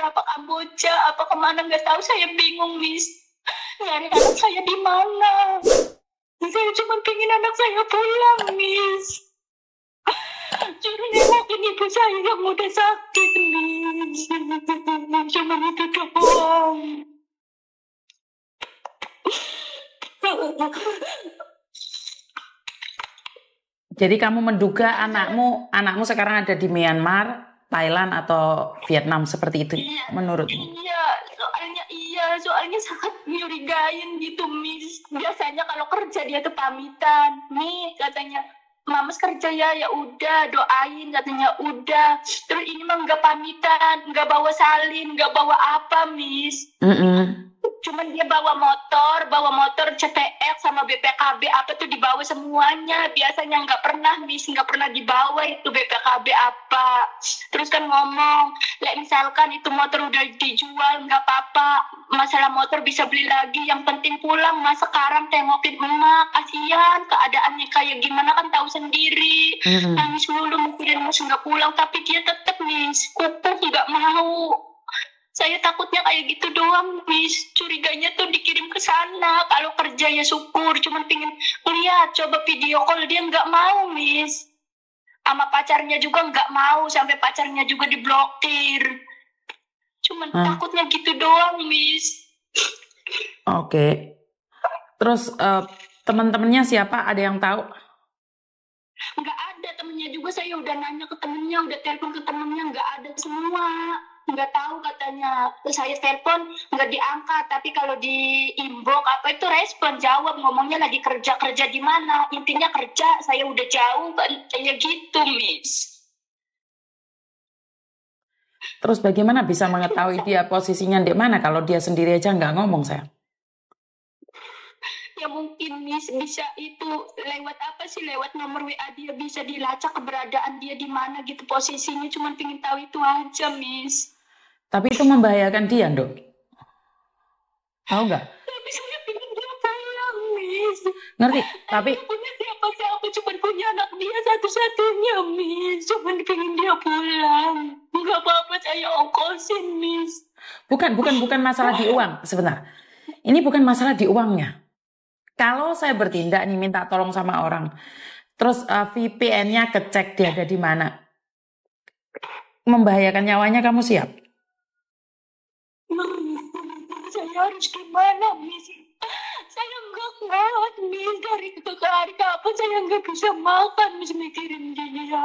apa Kamboja, apa kemana nggak tahu. Saya bingung, Miss. Nyari anak saya di mana? Saya cuma pengen anak saya pulang, Miss. Suruh nengokin ibu saya yang udah sakit, Miss. Cuma itu doang. Jadi kamu menduga anakmu sekarang ada di Myanmar, Thailand atau Vietnam seperti itu menurutmu? Soalnya sangat nyurigain gitu, Miss. Biasanya kalau kerja dia tuh pamitan, nih katanya, Mamas kerja ya udah doain katanya udah. Terus ini mah nggak pamitan, nggak bawa salin, nggak bawa apa, Miss. Cuman dia bawa motor CTX sama BPKB apa tuh dibawa semuanya. Biasanya nggak pernah, Miss, nggak pernah dibawa itu BPKB apa. Terus kan ngomong, misalkan itu motor udah dijual nggak apa-apa, masalah motor bisa beli lagi, yang penting pulang. Mas sekarang tengokin emak, kasihan keadaannya kayak gimana kan tahu sendiri. Nangis mulu mikirin Mas nggak pulang, tapi dia tetap, Miss, kukuh nggak mau. Saya takutnya kayak gitu doang, Miss. Curiganya tuh dikirim ke sana. Kalau kerja ya syukur, cuman pengen lihat, coba video call, dia nggak mau, Miss. Sama pacarnya juga nggak mau, sampai pacarnya juga diblokir. Cuman takutnya gitu doang, Miss. Oke. Terus teman-temannya siapa? Ada yang tahu? Nggak ada temennya juga. Saya udah nanya ke temennya, udah telepon ke temennya, nggak ada semua. Nggak tahu katanya. Terus saya telepon nggak diangkat, tapi kalau di inbox apa itu respon, jawab, ngomongnya lagi kerja di mana. Intinya kerja, saya udah jauh kan, kayak gitu, Miss. Terus bagaimana bisa mengetahui dia posisinya di mana kalau dia sendiri aja nggak ngomong, sayang? Ya mungkin, Miss, bisa itu lewat apa sih, lewat nomor WA dia bisa dilacak keberadaan dia di mana gitu posisinya. Cuman pengen tahu itu aja, Miss. Tapi itu membahayakan dia, Dok. Tahu nggak? Tapi saya pengen dia pulang, Miss. Ngerti? Tapi saya punya siapa-siapa, cuma punya anak dia satu-satunya, Miss. Cuma pengen dia pulang. Nggak apa-apa, saya ongkosin, Miss. Bukan masalah di uang. Sebentar. Ini bukan masalah di uangnya. Kalau saya bertindak nih, minta tolong sama orang, terus VPN-nya kecek dia ada di mana, membahayakan nyawanya, kamu siap? Saya harus gimana, Miss? Saya nggak kuat, Miss. Dari ke hari kapan saya nggak bisa makan, Miss, mikirin dia.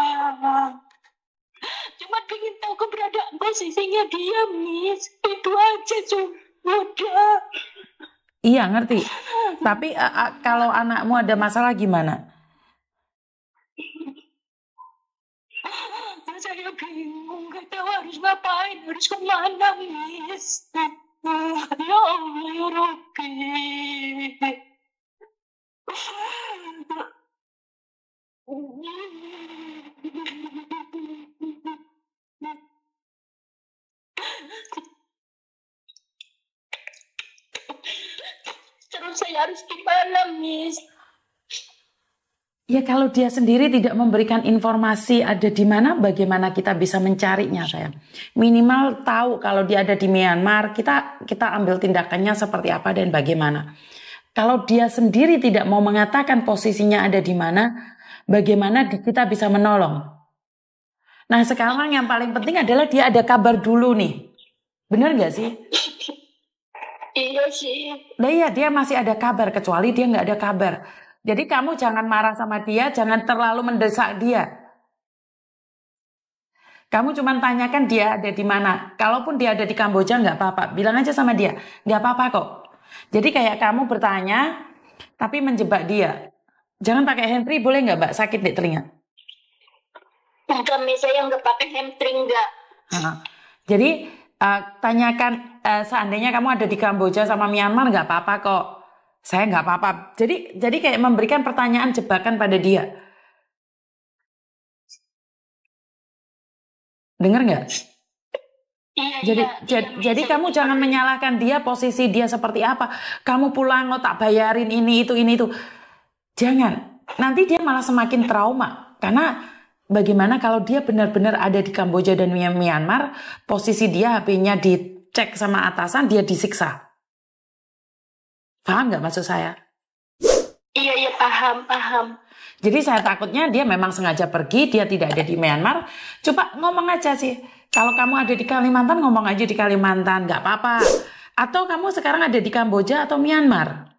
Cuma pengen tahu keberadaan posisinya dia, Miss. Itu aja, udah. Iya, ngerti. Tapi kalau anakmu ada masalah gimana? Saya bingung, nggak tahu harus ngapain, harus kemana, Miss. Ya Allah, ya Rabbi. Terus saya harus gimana, Miss? Ya kalau dia sendiri tidak memberikan informasi ada di mana, bagaimana kita bisa mencarinya, sayang? Minimal tahu kalau dia ada di Myanmar, kita ambil tindakannya seperti apa dan bagaimana. Kalau dia sendiri tidak mau mengatakan posisinya ada di mana, bagaimana kita bisa menolong? Nah sekarang yang paling penting adalah dia ada kabar dulu nih. Benar nggak sih? Iya sih. Nah iya, dia masih ada kabar, kecuali dia nggak ada kabar. Jadi kamu jangan marah sama dia, jangan terlalu mendesak dia. Kamu cuma tanyakan dia ada di mana. Kalaupun dia ada di Kamboja nggak apa-apa, bilang aja sama dia, nggak apa-apa kok. Jadi kayak kamu bertanya, tapi menjebak dia. Jangan pakai handfree, boleh nggak, Mbak? Sakit di telinga. Enggak, Miss, saya nggak pakai hamstring, nggak. Jadi tanyakan, seandainya kamu ada di Kamboja sama Myanmar nggak apa-apa kok. Saya nggak apa-apa. Jadi kayak memberikan pertanyaan jebakan pada dia. Dengar nggak? Iya, Jadi kamu jangan menyalahkan dia, posisi dia seperti apa. Kamu pulang lo tak bayarin ini itu. Jangan. Nanti dia malah semakin trauma. Karena bagaimana kalau dia benar-benar ada di Kamboja dan Myanmar, posisi dia HP-nya dicek sama atasan, dia disiksa. Paham nggak maksud saya? Iya, paham. Jadi saya takutnya dia memang sengaja pergi, dia tidak ada di Myanmar. Coba ngomong aja sih. Kalau kamu ada di Kalimantan, ngomong aja di Kalimantan, nggak apa-apa. Atau kamu sekarang ada di Kamboja atau Myanmar.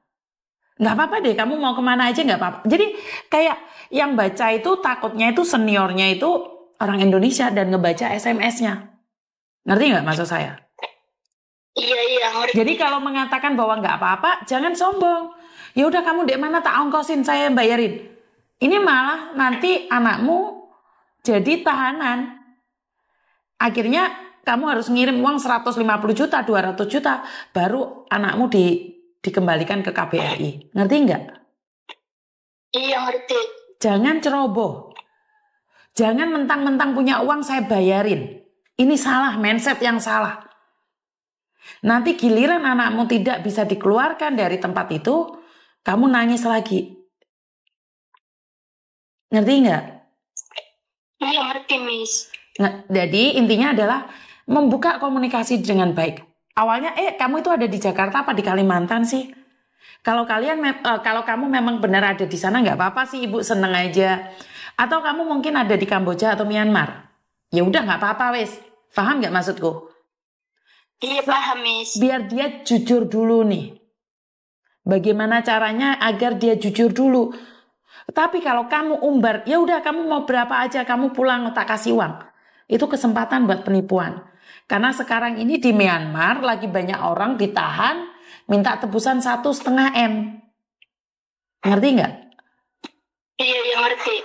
Nggak apa-apa deh, kamu mau kemana aja nggak apa-apa. Jadi kayak yang baca itu takutnya itu seniornya itu orang Indonesia dan ngebaca SMS-nya. Ngerti nggak maksud saya? Iya, ngerti. Jadi kalau mengatakan bahwa nggak apa-apa, jangan sombong. Ya udah kamu dek mana tak ongkosin, saya bayarin. Ini malah nanti anakmu jadi tahanan. Akhirnya kamu harus ngirim uang 150 juta, 200 juta, baru anakmu dikembalikan ke KBRI. Ngerti nggak? Iya, ngerti. Jangan ceroboh. Jangan mentang-mentang punya uang saya bayarin. Ini salah, mindset yang salah. Nanti giliran anakmu tidak bisa dikeluarkan dari tempat itu, kamu nangis lagi. Ngerti nggak? Iya, ngerti, Miss. Jadi intinya adalah membuka komunikasi dengan baik. Awalnya, kamu itu ada di Jakarta apa di Kalimantan sih? Kalau kalau kamu memang benar ada di sana, nggak apa-apa sih, ibu seneng aja. Atau kamu mungkin ada di Kamboja atau Myanmar. Ya udah nggak apa-apa wes. Paham nggak maksudku? Iya, paham, Miss. Biar dia jujur dulu nih. Bagaimana caranya agar dia jujur dulu? Tapi kalau kamu umbar, ya udah kamu mau berapa aja, kamu pulang tak kasih uang. Itu kesempatan buat penipuan. Karena sekarang ini di Myanmar lagi banyak orang ditahan minta tebusan 1,5 M. Ngerti nggak? Iya, ngerti.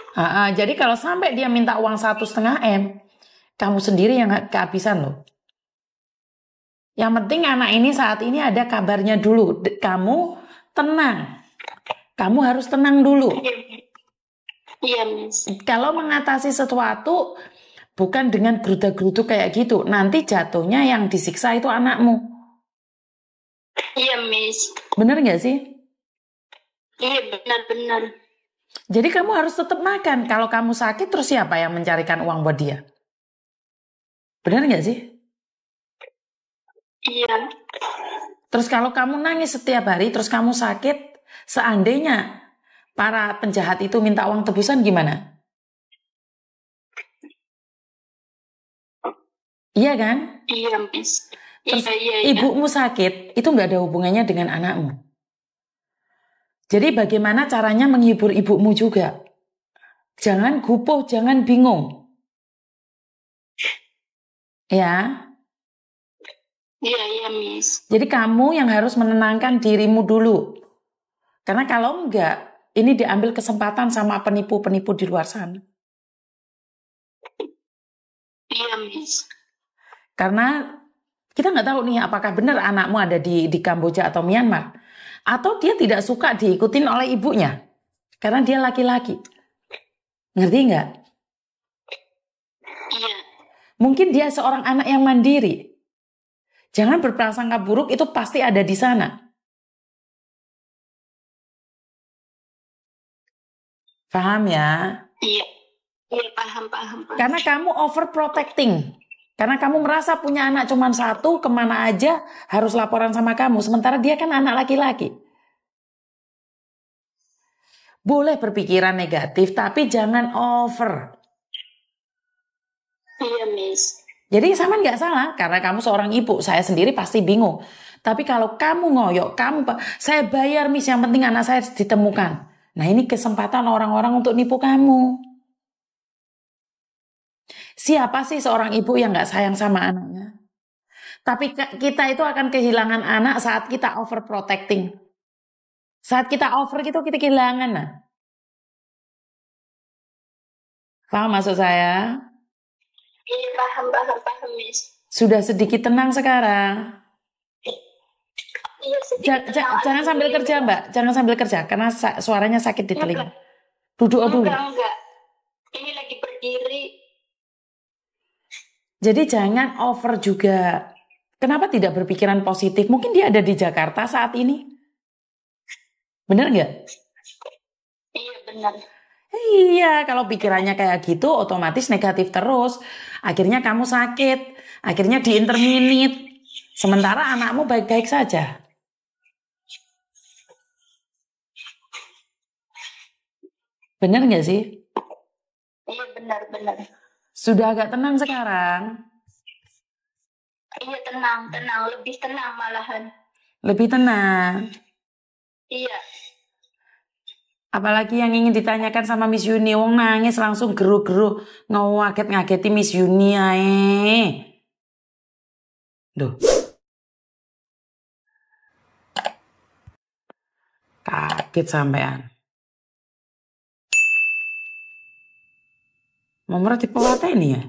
Jadi kalau sampai dia minta uang 1,5 M, kamu sendiri yang kehabisan loh. Yang penting anak ini saat ini ada kabarnya dulu. Kamu tenang. Kamu harus tenang dulu. Iya, Miss. Kalau mengatasi sesuatu bukan dengan geruda-gerudu kayak gitu. Nanti jatuhnya yang disiksa itu anakmu. Iya, Miss. Bener nggak sih? Iya, benar. Jadi kamu harus tetap makan. Kalau kamu sakit terus siapa yang mencarikan uang buat dia? Bener nggak sih? Iya. Terus kalau kamu nangis setiap hari, terus kamu sakit, seandainya para penjahat itu minta uang tebusan gimana? Iya kan? Iya, Miss. Terus Iya. ibumu sakit, itu nggak ada hubungannya dengan anakmu. Jadi bagaimana caranya menghibur ibumu juga? Jangan gupuh, jangan bingung. Ya. Iya, Miss. Jadi kamu yang harus menenangkan dirimu dulu. Karena kalau enggak, ini diambil kesempatan sama penipu-penipu di luar sana. Iya, Miss. Karena kita nggak tahu nih apakah benar anakmu ada di Kamboja atau Myanmar. Atau dia tidak suka diikutin oleh ibunya. Karena dia laki-laki. Ngerti nggak? Iya. Mungkin dia seorang anak yang mandiri. Jangan berprasangka buruk, itu pasti ada di sana. Paham ya? Iya, paham. Karena kamu overprotecting. Karena kamu merasa punya anak cuma satu, kemana aja harus laporan sama kamu. Sementara dia kan anak laki-laki. Boleh berpikiran negatif, tapi jangan over. Iya, Miss. Jadi sama nggak salah, karena kamu seorang ibu, saya sendiri pasti bingung. Tapi kalau kamu ngoyok, saya bayar Miss, yang penting anak saya ditemukan. Nah ini kesempatan orang-orang untuk nipu kamu. Siapa sih seorang ibu yang nggak sayang sama anaknya? Tapi kita itu akan kehilangan anak saat kita overprotecting. Saat kita over gitu, kita kehilangan. Nah. Paham maksud saya? Iya, paham, Miss. Sudah sedikit tenang sekarang. Iya, sedikit tenang. Jangan sambil kerja, Mbak. Jangan sambil kerja, karena suaranya sakit di telinga. Duduk dulu. Enggak. Ini lagi berdiri. Jadi jangan over juga. Kenapa tidak berpikiran positif? Mungkin dia ada di Jakarta saat ini. Benar nggak? Iya, benar. Iya, kalau pikirannya kayak gitu otomatis negatif terus. Akhirnya kamu sakit, akhirnya diinterminit. Sementara anakmu baik-baik saja. Bener nggak sih? Iya benar-benar. Sudah agak tenang sekarang. Iya tenang, lebih tenang malahan. Lebih tenang. Iya. Apalagi yang ingin ditanyakan sama Miss Yuni. Wong nangis langsung geru-geru. Ngaget-ngageti Miss Yuni ae. Duh. Kaget sampean. Mau merhati ini ya?